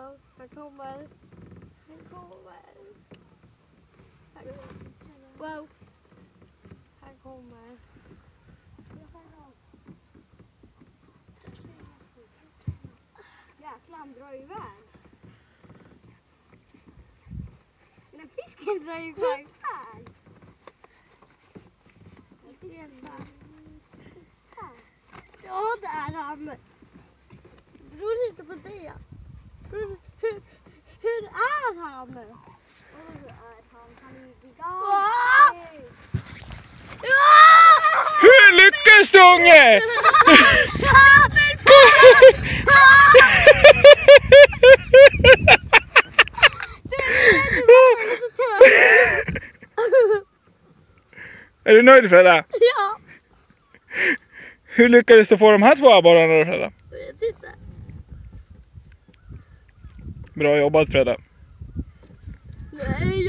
Wow, han kommer. Wow. Han kommer. Jäklar, han drar iväg. Den fisken drar iväg. Ja, det är han. Beror inte på det. Hur är han? Hur är han? Han är gigantisk. Hur lyckas du, unge? Är du nöjd, Fredda? Ja. Hur lyckades du få de här två abborrarna då, Fredda? Jag vet inte. Bra jobbat, Fredda. Nej.